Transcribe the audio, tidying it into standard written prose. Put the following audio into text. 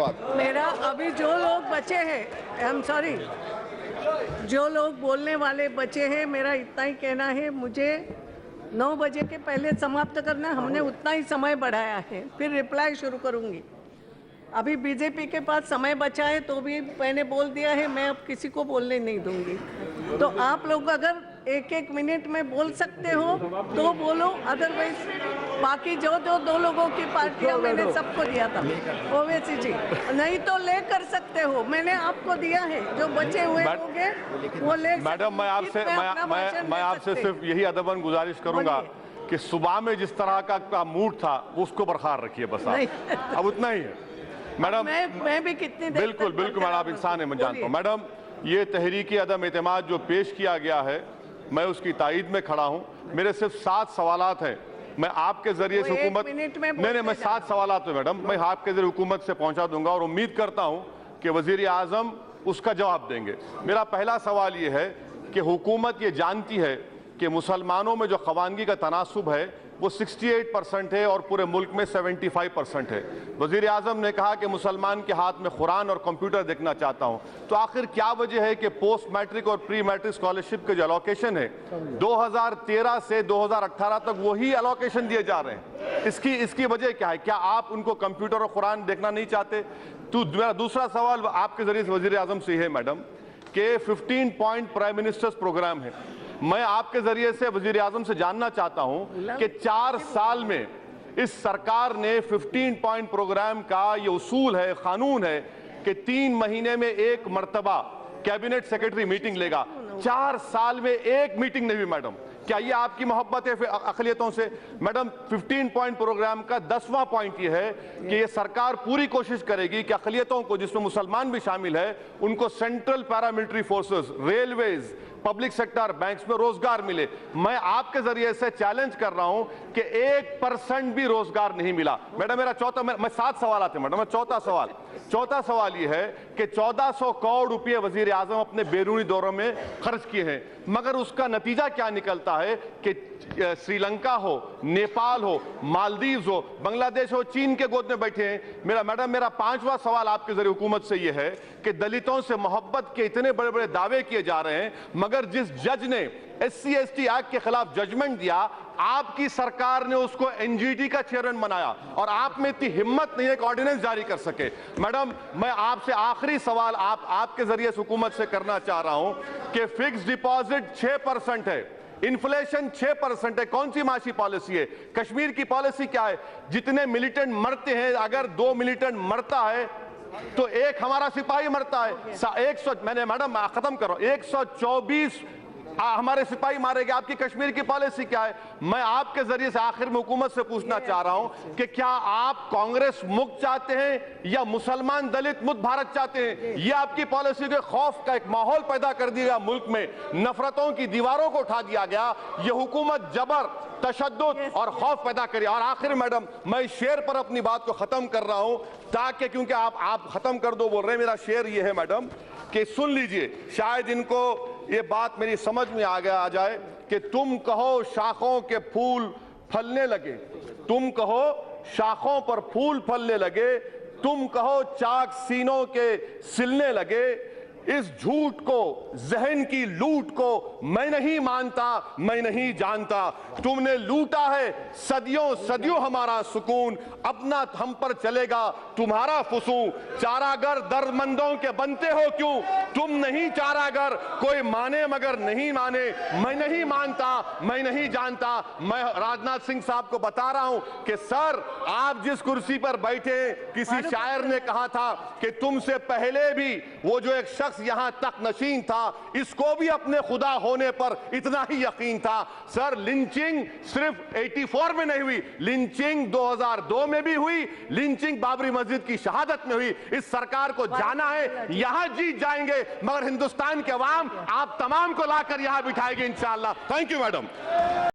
धन्यवाद। मेरा अभी जो लोग बचे हैं, आई एम सॉरी, जो लोग बोलने वाले बचे हैं, मेरा इतना ही कहना है, मुझे 9 बजे के पहले समाप्त करना, हमने उतना ही समय बढ़ाया है, फिर रिप्लाई शुरू करूंगी। अभी बीजेपी के पास समय बचा है तो भी मैंने बोल दिया है, मैं अब किसी को बोलने नहीं दूंगी। तो आप लोग अगर 1-1 मिनट में बोल सकते हो तो बोलो, अदरवाइज बाकी जो 2 लोगों की पार्टियां मैंने सबको दिया था, ओवैसी जी, नहीं तो ले कर सकते हो, मैंने आपको दिया है, जो बचे हुए होंगे वो ले। मैडम, मैं आपसे सिर्फ यही अदबन गुजारिश करूंगा कि सुबह में जिस तरह का मूड था उसको बरकरार रखिए बस आप। अब उतना ही है मैडम। मैं भी कितनी देर बिल्कुल बिल्कुल मैडम, आप इंसान है, मैं जानता हूँ। मैडम, ये तहरीकी अदम एतमाद जो पेश किया गया है, मैं उसकी तायद में खड़ा हूँ। मेरे सिर्फ 7 सवालात हैं, मैं आपके जरिए से हुकूमत, नहीं, मैं 7 सवालात है मैडम, मैं आपके जरिए हुकूमत से पहुंचा दूंगा और उम्मीद करता हूं कि वजीर आजम उसका जवाब देंगे। मेरा पहला सवाल ये है कि हुकूमत ये जानती है कि मुसलमानों में जो खवानगी का तनासुब है वो 68% है और पूरे मुल्क में 75% है। वजीर आजम ने कहा कि मुसलमान के हाथ में कुरान और कंप्यूटर देखना चाहता हूं, तो आखिर क्या वजह है कि पोस्ट मैट्रिक और प्री मैट्रिक स्कॉलरशिप के जो अलोकेशन है 2013 से 2018 तक वही अलोकेशन दिए जा रहे हैं? इसकी वजह क्या है? क्या आप उनको कंप्यूटर और कुरान देखना नहीं चाहते? तो मेरा दूसरा सवाल आपके जरिए से वजीर आजम से है मैडम कि 15 पॉइंट प्राइम मिनिस्टर्स प्रोग्राम है, मैं आपके जरिए से वजीर आजम से जानना चाहता हूं कि 4 साल में इस सरकार ने 15 पॉइंट प्रोग्राम का ये उसूल है, कानून है कि 3 महीने में 1 मरतबा कैबिनेट सेक्रेटरी मीटिंग लेगा। 4 साल में 1 मीटिंग नहीं हुई मैडम। क्या ये आपकी मोहब्बत है अक़लियतों से? मैडम, 15 पॉइंट प्रोग्राम का 10वां पॉइंट ये है कि ये सरकार पूरी कोशिश करेगी कि अक़लियतों को, जिसमें मुसलमान भी शामिल है, उनको central paramilitary forces, railways, public sector, banks में रोजगार मिले। मैं आपके जरिए से चैलेंज कर रहा हूं कि 1% भी रोजगार नहीं मिला। मैडम, मेरा चौथा, मैं 7 सवाल आते हैं मैडम, चौथा सवाल यह है कि 1400 करोड़ रुपए वजीर आजम अपने बैरूनी दौरों में खर्च किए हैं, मगर उसका नतीजा क्या निकलता है कि श्रीलंका हो, नेपाल हो, मालदीव्स हो, बांग्लादेश हो, चीन के गोद में बैठे हैं। मेरा 5वां सवाल आपके जरिए हुकूमत से यह है कि दलितों से मोहब्बत के इतने बड़े बड़े दावे किए जा रहे हैं, मगर जिस जज ने SC/ST एक्ट के खिलाफ जजमेंट दिया, आपकी सरकार ने उसको NGT का चेयरमैन बनाया और आप में इतनी हिम्मत नहीं है कि ऑर्डिनेंस जारी कर सके। मैडम, मैं आपसे आखिरी सवाल आपके जरिए से हुकूमत से करना चाह रहा हूं कि फिक्स डिपॉजिट 6% है, इन्फ्लेशन 6% है, कौन सी माशी पॉलिसी है? कश्मीर की पॉलिसी क्या है? जितने मिलिटेंट मरते हैं, अगर 2 मिलिटेंट मरता है तो 1 हमारा सिपाही मरता है। मैंने मैडम खत्म करो, 124 हमारे सिपाही मारे गए। आपकी कश्मीर की पॉलिसी क्या है? मैं आपके जरिए से आखिर में हुकूमत से पूछना चाह रहा हूं कि क्या आप कांग्रेस मुक्त चाहते हैं या मुसलमान दलित मुक्त भारत चाहते हैं? ये आपकी पॉलिसी के खौफ का एक माहौल पैदा कर दिया मुल्क में, नफरतों की दीवारों को उठा दिया गया। ये हुकूमत जबर, तशद्दुद और खौफ पैदा करिए। और आखिर मैडम, मैं शेर पर अपनी बात को खत्म कर रहा हूं, ताकि क्योंकि आप खत्म कर दो बोल रहे हैं, मेरा शेर ये है मैडम कि सुन लीजिए, शायद इनको ये बात मेरी समझ में आ जाए कि तुम कहो शाखों के फूल फलने लगे, तुम कहो शाखों पर फूल फलने लगे, तुम कहो चाक सीनों के सिलने लगे। इस झूठ को, जहन की लूट को मैं नहीं मानता, मैं नहीं जानता। तुमने लूटा है सदियों सदियों हमारा सुकून, अपना हम पर चलेगा तुम्हारा फुसूं। चारागर दर्दमंदों के बनते हो क्यों? तुम नहीं चारागर, कोई माने मगर नहीं माने। मैं नहीं मानता, मैं नहीं जानता। मैं राजनाथ सिंह साहब को बता रहा हूं कि सर, आप जिस कुर्सी पर बैठे, किसी शायर ने कहा था कि तुमसे पहले भी वो जो एक शख्स यहां तक नशीन था, इसको भी अपने खुदा होने पर इतना ही यकीन था। सर, लिंचिंग सिर्फ 84 में नहीं हुई, लिंचिंग 2002 में भी हुई, लिंचिंग बाबरी मस्जिद की शहादत में हुई। इस सरकार को जाना है, यहां जीत जाएंगे, मगर हिंदुस्तान के अवाम आप तमाम को लाकर यहां बिठाएगी इंशाअल्लाह। Thank you madam.